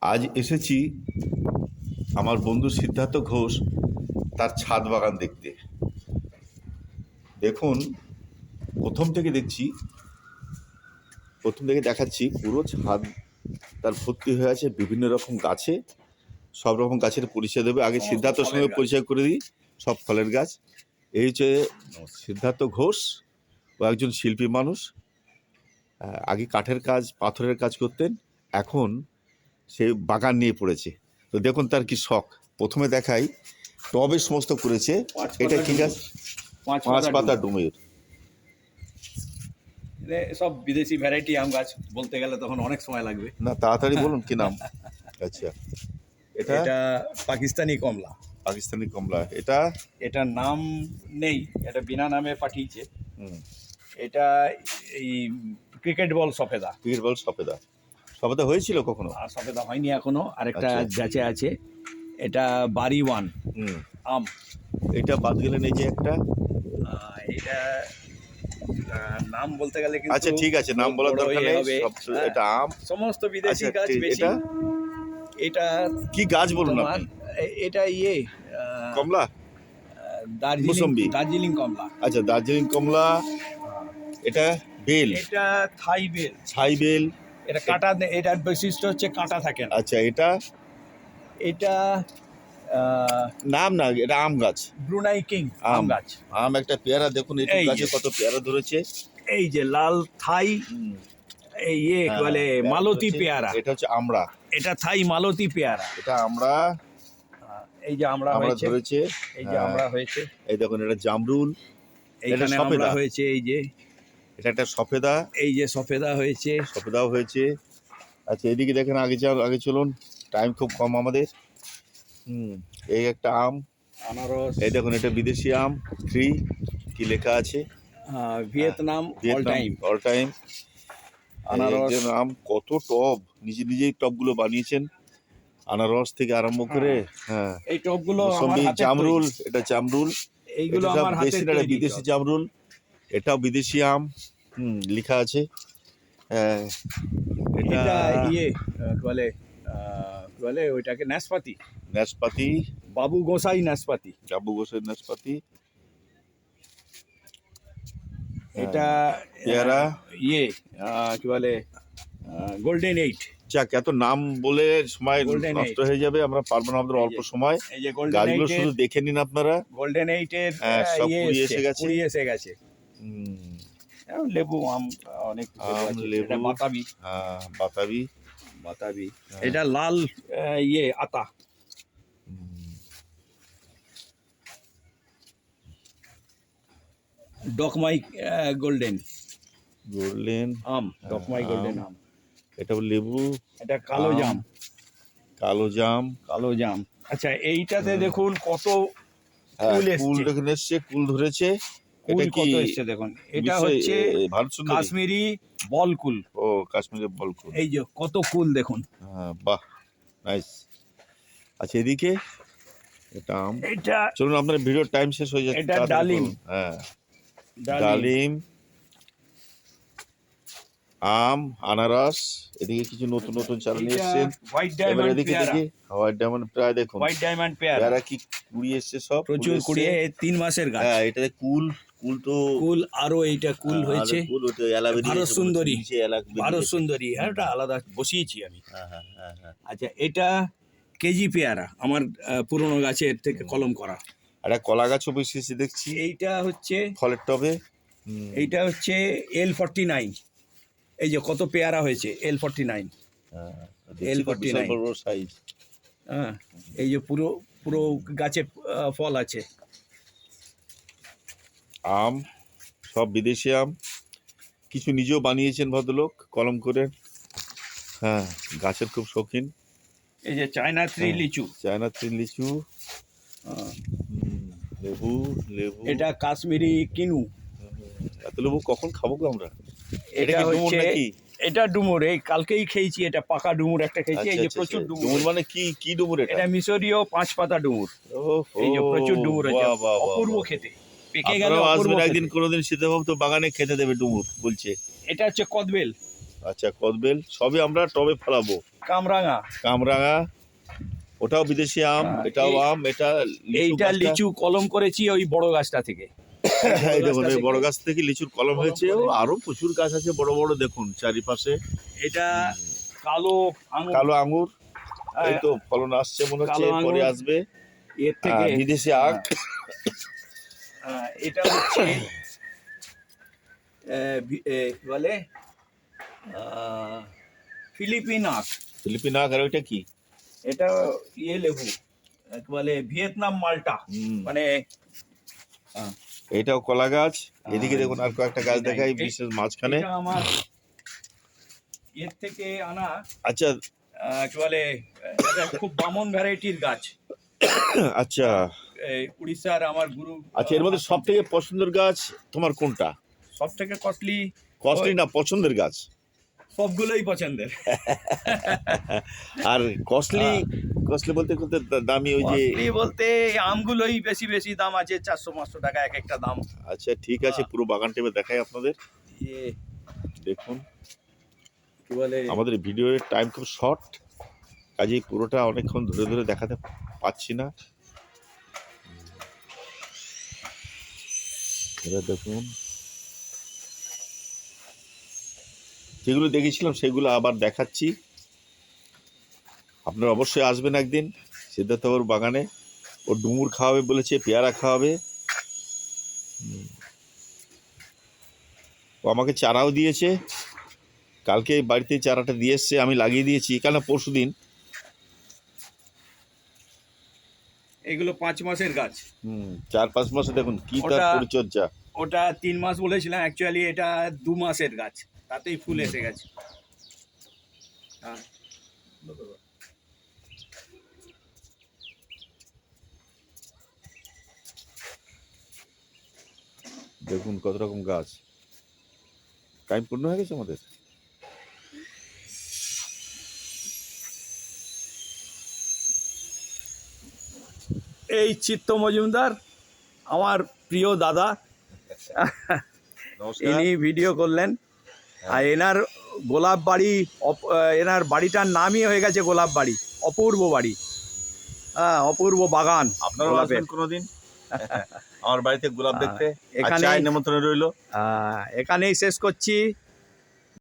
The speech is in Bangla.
আজ এসেছি আমার বন্ধু সিদ্ধার্থ ঘোষ তার ছাদ বাগান দেখতে। দেখুন, প্রথম থেকে দেখাচ্ছি পুরো ছাদ তার ভর্তি হয়ে আছে বিভিন্ন রকম গাছে। সব রকম গাছের পরিচয় দেবে। আগে সিদ্ধার্থর সঙ্গে পরিচয় করে দিই। সব ফলের গাছ। এই হচ্ছে সিদ্ধার্থ ঘোষ। ও একজন শিল্পী মানুষ। আগে কাঠের কাজ, পাথরের কাজ করতেন, এখন সে বাগান নিয়ে পড়েছে। তো দেখুন তার কি শখ। প্রথমে দেখাই, টবে সমস্ত করেছে। এটা কি গাছ? পাঁচ পাতা ডুমুর। সব বিদেশি ভ্যারাইটি আম গাছ, বলতে গেলে তখন অনেক সময় লাগবে। না, তাড়াতাড়ি বলুন কি নাম। আচ্ছা, এটা পাকিস্তানি কমলা। পাকিস্তানি কমলা। এটা নাম নেই, এটা বিনা নামে পাঠিয়েছে। এটা এই ক্রিকেট বল সফেদা। Cricket ball সফেদা। সফেদা হয়েছিল কখনো? আর সফেদা হয়নি এখনো, আরেকটা আচ্ছা। গাছে আছে। এটা বাড়ি ওয়ান আম। এটা বাদ গেলেন এই যে একটা। এটা নাম বলতে গেলে কিন্তু আচ্ছা ঠিক আছে, নাম বলার দরকার নেই। এটা আম। সমস্ত বিদেশি আচ্ছা, গাছ বেশি। এটা কি গাছ বলুন আপনি? এটা কমলা, দার্জিলিং কমলা। আচ্ছা, দার্জিলিং কমলা। এটা বেল। এটা থাই বেল। ছাই বেল। এটা কাঁটা, এটার বৈশিষ্ট্য হচ্ছে কাঁটা থাকে না। আচ্ছা, এটা নাম না, এটা আম গাছ। ব্রুনাই কিং আম গাছ। আম একটা পেয়ারা দেখুন, এই গাছে কত পেয়ারা ধরেছে। এই যে লাল থাই, এই বলে মালতী পেয়ারা। এটা হচ্ছে আমরা। এটা থাই মালতী পেয়ারা। এটা আমরা। এই যে আমরা ধরেছে। এই যে আমরা হয়েছে। এই দেখুন, এটা জামরুল। এইখানে আমরা হয়েছে। এই যে এটা একটা সফেদা। এই যে সফেদা হয়েছে, সফেদাও হয়েছে। আচ্ছা, এদিকে দেখেন, আগে চলুন, টাইম খুব কম আমাদের। এই একটা আম, আনারস। এই দেখুন, এটা বিদেশি আম, ট্রি। কি লেখা আছে? Vietnam all time. আনারস আম। কত টব, নিজেই টবগুলো বানিয়েছেন, আনারস থেকে আরম্ভ করে। এই টবগুলো জামরুল। এটা জামরুল। এইগুলো আমার হাতে তৈরি। বিদেশি জামরুল। এটাও বিদেশি আম। লেখা আছে। এটা বলে ওইটাকে নাশপাতি। বাবু গোসাই নাশপাতি। এটা পেয়ারা। কি বলে গোল্ডেন 8। যাক, এত নাম বলে সময় নষ্ট হয়ে যাবে, আমরা পারবো না, আমাদের অল্প সময়। এই যে গাছগুলো শুধু দেখে নিন আপনারা। গোল্ডেন 8 এর সব কুড়ি এসে গেছে। লেবু আম অনেক। লেবু, বাতাবি। এটা লাল আতা। ডকমাই গোল্ডেন আম। ডকমাই গোল্ডেন আম। এটা লেবু। এটা কালো জাম। আচ্ছা, এইটাতে দেখুন কত কুল এসছে। কুল ধরেছে। এটা কত এসছে দেখুন। এটা হচ্ছে কাশ্মীরি বল কুল। কাশ্মীরি বল কুল। এই যে কত কুল দেখুন। বাহ, নাইস। আচ্ছা, এদিকে এটা আম। এটা চলুন, আপনার ভিডিওর টাইম শেষ হয়ে যাচ্ছে। এটা ডালিম। ডালিম, আম, আনারস। এদিকে কিছু নতুন চারা নিয়ে এসেছেন। হোয়াইট ডায়মন্ড পেয়ারা। হোয়াইট ডায়মন্ড পেয়ারা দেখুন। হোয়াইট ডায়মন্ড পেয়ারা কি কুড়ি এসছে, সব প্রচুর কুড়ি। 3 মাসের গাছ। এটাতে কুল আরো এইটা কুল হয়েছে। ভারত সুন্দরী। এটা আলাদা বসিয়েছি আমি। আচ্ছা, এটা কেজি পেয়ারা, আমার পুরনো গাছের থেকে কলম করা। একটা কলা গাছও বসিয়েছি দেখছি। এইটা হচ্ছে ফলের টবে। এইটা হচ্ছে L49। এই যে কত পেয়ারা হয়েছে L49। সাইজ। এই যে পুরো গাছে ফল আছে। আম, সব বিদেশি আম। কিছু নিজেও বানিয়েছেন ভদ্রলোক কলম করে। গাছের খুব শৌখিন। এই যে চায়না ট্রি লিচু। লেবু। এটা কাশ্মীরি কিনু। এত লেবু কখন খাবো গো আমরা? এটা হচ্ছে এটা ডুমুর। এই কালকেই খেয়েছি। এটা পাকা ডুমুর একটা খেয়েছি। এই যে প্রচুর ডুমুর। মানে কি ডুমুর? এটা মিশরীয় 5 পাতা ডুমুর। এই যে প্রচুর ডুমুর আছে, অপূর্ব খেতে। পেকে গেলে আসবেন একদিন, কোনোদিন সীতাভক্ত বাগানে খেতে দেবে ডুমুর বলছে। এটা হচ্ছে কদবেল। আচ্ছা, কদবেল সবই আমরা টবে ফেলাবো। কামরাঙা, কামরাঙা, ওটাও বিদেশি আম, এটাও আম, এটা এইটা লিচু কলম করেছি ওই বড় গাছটা থেকে। এই দেখুন, এই বড় গাছ থেকে লিচুর কলম হয়েছে। আরো প্রচুর গাছ আছে বড় বড়, দেখুন চারিপাশে। এটা কালো আঙুর, কালো আঙুর, এই তো ফলন আসছে মনে হচ্ছে, কালো পরে আঙুর। আসবে এর থেকে বিদেশি আখ। এটা হচ্ছে কি বলে ফিলিপিন আখ। ফিলিপিন আখ। আর ওইটা কি? এটা লেবু, কি বলে ভিয়েতনাম মালটা, মানে এটাও কলা গাছ। এদিকে দেখুন আর কয়েকটা গাছ দেখাই, বিশেষ মাঝখানে। এটা আমার এর থেকে আনা। আচ্ছা কি বলে, এটা খুব বামন ভ্যারাইটির গাছ। আচ্ছা উড়িষ্যার আমার গুরু। আচ্ছা, এর মধ্যে সব থেকে পছন্দের গাছ তোমার কোনটা? সব থেকে কস্টলি? কস্টলি না, পছন্দের গাছ? সবগুলোই পছন্দের। আর কস্টলি, কস্টলি বলতে বলতে দামি, ওই যে বলতে আমগুলোই বেশি বেশি দাম আছে, 400-500 টাকা এক একটা দাম। আচ্ছা ঠিক আছে, পুরো বাগান টেপে দেখাই আপনাদের। দেখুন, কি বলে, আমাদের ভিডিওর টাইম খুব শর্ট, কাজেই পুরোটা অনেকক্ষণ ধরে ধরে দেখাতে পাচ্ছি না। এবার দেখুন, যেগুলো দেখেছিলাম সেগুলো আবার দেখাচ্ছি। আপনারা অবশ্যই আসবেন একদিন সিদ্ধার্থবাবুর বাগানে। ও ডুমুর খাওয়াবে বলেছে, পেয়ারা খাওয়াবে। ও আমাকে চারাও দিয়েছে, কালকে বাড়িতে চারাটা দিয়ে এসছে, আমি লাগিয়ে দিয়েছি, কেন পরশুদিন। এগুলো 5 মাসের গাছ। 4-5 মাসে দেখুন কি তার পরিচর্যা। ওটা 3 মাস বলেছিলাম, অ্যাকচুয়ালি এটা 2 মাসের গাছ, তাতেই ফুল এসে গেছে। দেখুন কত রকম গাছ। টাইম পূর্ণ হয়ে গেছে আমাদের। এই চিত্ত মজুমদার আমার প্রিয় দাদা, ইনি ভিডিও করলেন। আর এনার গোলাপ বাড়ি, এনার বাড়িটার নামই হয়ে গেছে গোলাপ বাড়ি, অপূর্ব বাড়ি। হ্যাঁ, অপূর্ব বাগান। আপনারাও আসবেন কোনোদিন আমার বাড়িতে গোলাপ দেখতে। এখানে নিমন্ত্রণ রইল। এখানেই শেষ করছি।